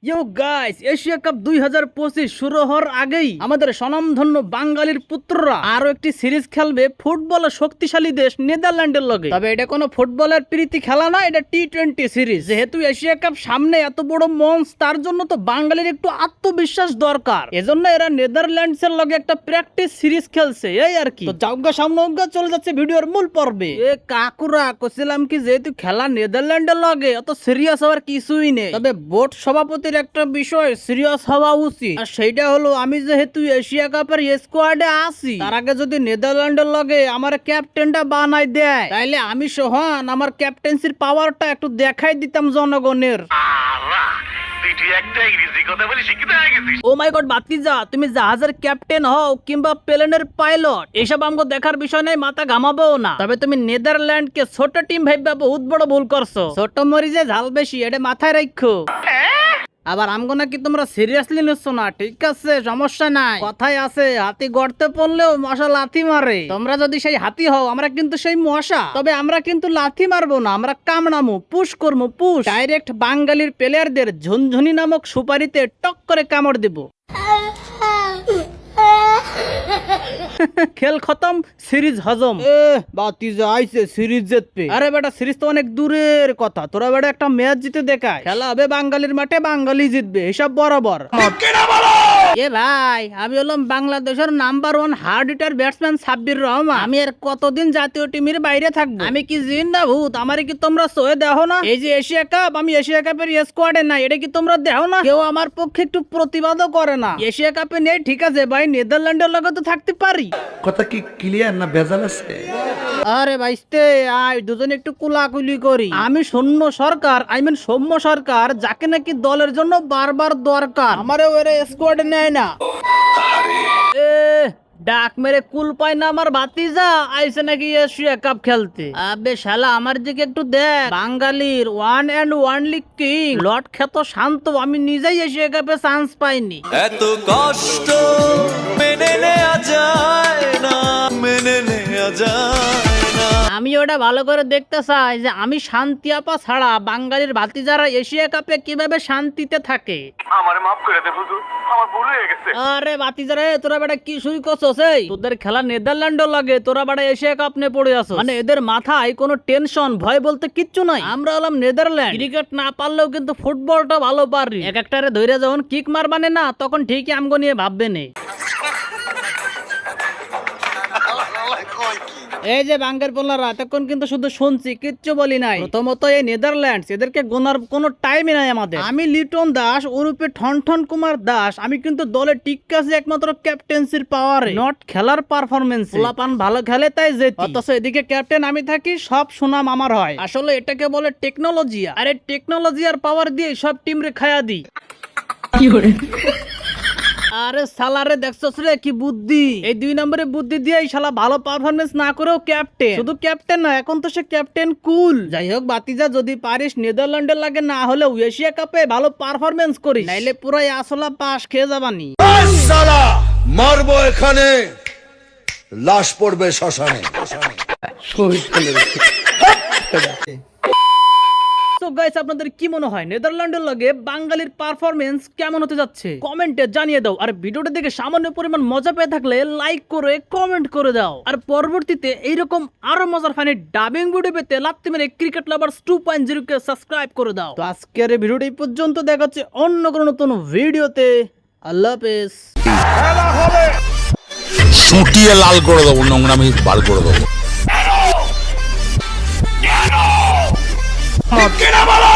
ইয়ো guys, Asia cup 2025 শুরু হওয়ার আগেই আমাদের স্বনামধন্য বাঙালির পুত্ররা আরো একটি সিরিজ খেলবে ফুটবলের শক্তিশালী দেশ নেদারল্যান্ডের লগে। তবে এটা কোনো ফুটবলের প্রীতি খেলা না, এটা টি-20 সিরিজ। যেহেতু এশিয়া কাপ সামনে, এত বড় মঞ্চ, তার জন্য তো বাঙালির একটু আত্মবিশ্বাস দরকার। এজন্য এরা নেদারল্যান্ডস এর লগে একটা প্র্যাকটিস সিরিজ খেলছে, এই আর কি। তো যাওগা সামনে চলে যাচ্ছে ভিডিওর মূল পর্বে। এ কাকুরা কইছিলাম কি, যেহেতু খেলা নেদারল্যান্ডের লগে, অত সিরিয়াস হওয়ার কিছুই নেই। তবে বোর্ড সভাপতির একটা বিষয় সিরিয়াস হওয়া উচিত, আর সেইটা হলো আমি যেহেতু এশিয়া কাপের স্কোয়াডে আছি, তার আগে যদি নেদারল্যান্ডের লগে আমার ক্যাপ্টেনটা বানাই দেয়, তাইলে আমি সোহান আমার ক্যাপ্টেন্সির পাওয়ারটা একটু দেখাই দিতাম জনগণের। ও মাই গড বাতিজা, তুমি জাহাজের ক্যাপ্টেন হও কিংবা প্লেনের পাইলট, এসব আমগো দেখার বিষয় নাই, মাথা ঘামাবো না। তবে তুমি নেদারল্যান্ড কে ছোট টিম ভাইবা বহুত বড় ভুল করছো। ছোট মরিচে ঝাল বেশি, এটা মাথায় রাখো। আবার আমগো নাকি তোমরা সিরিয়াসলি নিচ্ছ না, ঠিক আছে সমস্যা নাই। কথাই আছে, হাতি গড়তে পড়লেও মশা লাথি মারে। তোমরা যদি সেই হাতি হও, আমরা কিন্তু সেই মশা। তবে আমরা কিন্তু লাথি মারবো না, আমরা কামড়ামো, পুশ করবো, পুশ ডাইরেক্ট বাঙালির প্লেয়ারদের ঝুনঝুনি নামক সুপারিতে টক করে কামড় দেবো। খেল খতম, সিরিজ হজম। বাতিজা আইছে সিরিজ জিতবে। আরে বেটা, সিরিজ তো অনেক দূরের কথা, তোরা বেটা একটা ম্যাচ জিতে দেখায়। খেলা হবে বাঙালির মাঠে, বাঙালি জিতবে, এসব বরাবর। এ ভাই, আমি হলাম বাংলাদেশের number 1 hard hitter batsman Sabbir Rahman. আমি আর কতদিন জাতীয় টিমের বাইরে থাকবো? আমি কি জিন না ভূত? আমারে কি তোমরা সয়ে দেখো না? এই যে এশিয়া কাপ, আমি এশিয়া কাপের স্কোয়াডে নাই, এটা কি তোমরা দেখো না? কেউ আমার পক্ষে একটু প্রতিবাদও করে না। এশিয়া কাপে নেই ঠিক আছে ভাই, নেদারল্যান্ডের লগে তো থাকতে পারি। কথা কি ক্লিয়ার না ভেজাল আছে? আরে ভাইস্তে আয়, দুজন একটু কুলাকুলি করি। আমি শূন্য সরকার, আই মিন সৌম্য সরকার, যাকে নাকি দলের জন্য বারবার দরকার, আমারে ওরে স্কোয়াডে নেয় না। এ ডাক মেরে কুল পায় না আমার ভাতিজা, আইছে নাকি এশিয়া কাপ খেলতে। আবে শালা, আমার দিকে একটু দেখ। বাঙালির one and only king lord খ্যাত শান্ত, আমি নিজেই এশিয়া কাপে চান্স পাইনি। এত কষ্ট মেনে নেওয়া যায় না, মেনে নেওয়া যায় না। আমি ওটা ভালো করে দেখতে চাই যে আমি শান্তি আপা ছাড়া বাঙালির ভাতিজারা এশিয়া কাপে কিভাবে শান্তিতে থাকে। আমারে মাফ করে দে হুজুর, আমার ভুল হয়ে গেছে। আরে ভাতিজারা, তোরা বেটা কি শুরু করছস? এই তোদের খেলা নেদারল্যান্ডও লাগে, তোরা বেটা এশিয়া কাপ নিয়ে পড়ে আছো। মানে এদের মাথায় কোনো টেনশন ভয় বলতে কিচ্ছু নাই। আমরা হলাম নেদারল্যান্ড, ক্রিকেট না পারলেও কিন্তু ফুটবলটা ভালো পারি। এক একটারে ধৈর্য যখন কিক মারবানে না, তখন ঠিকই আমগো নিয়ে ভাববে নে। এই যে বাঙ্গের পোলারা, এতক্ষণ কিন্তু শুধু শুনছি, কিচ্ছু বলি নাই। প্রথমত এই নেদারল্যান্ডস, এদেরকে গোনার কোনো টাইমই নাই আমাদের। আমি লিটন দাস ওরূপে ঠনঠন কুমার দাস, আমি কিন্তু দলে টিকে আছি একমাত্র ক্যাপ্টেন্সির পাওয়ারে, নট খেলার পারফরমেন্স। পোলাপান ভালো খেলে তাই জেতি, অথচ এদিকে ক্যাপ্টেন আমি থাকি, সব সুনাম আমার হয়। আসলে এটাকে বলে টেকনোলজি, আর এই টেকনোলজি আর পাওয়ার দিয়ে সব টিম রে খায়া দিই। আরে সালারে, দেখছস রে কি বুদ্ধি? এই 2 নম্বরে বুদ্ধি দিয়ে শালা ভালো পারফরমেন্স না করেও ক্যাপ্টেন। শুধু ক্যাপ্টেন না, এখন তো সে ক্যাপ্টেন কুল। যাই হোক বাতিজা, যদি পারিস নেদারল্যান্ডের লাগে না হলে এশিয়া কাপে ভালো পারফরমেন্স করিস, নাইলে পুরাই আসলা পাশ খেয়ে যাবানি। মারবো এখানে, লাশ পড়বে শ্মশানে। তো গাইস, আপনাদের কি মনে হয় নেদারল্যান্ডের লগে বাঙালির পারফরমেন্স কেমন হতে যাচ্ছে? কমেন্টে জানিয়ে দাও। আর ভিডিওটা দেখে সামান্য পরিমাণ মজা পেয়ে থাকলে লাইক করে কমেন্ট করে দাও। আর পরবর্তীতে এইরকম আরো মজার ফানি ডাবিং ভিডিও পেতে লাত্তি মেরে ক্রিকেট লাভার্স 2.0 কে সাবস্ক্রাইব করে দাও। তো আজকের এই ভিডিওটা এই পর্যন্ত, দেখা হচ্ছে অন্য কোনো নতুন ভিডিওতে। আল্লাহ হাফেজ। সুটিয়ে লাল করে দেবো, নোংরামি বার করে দেবো। কেন বলো?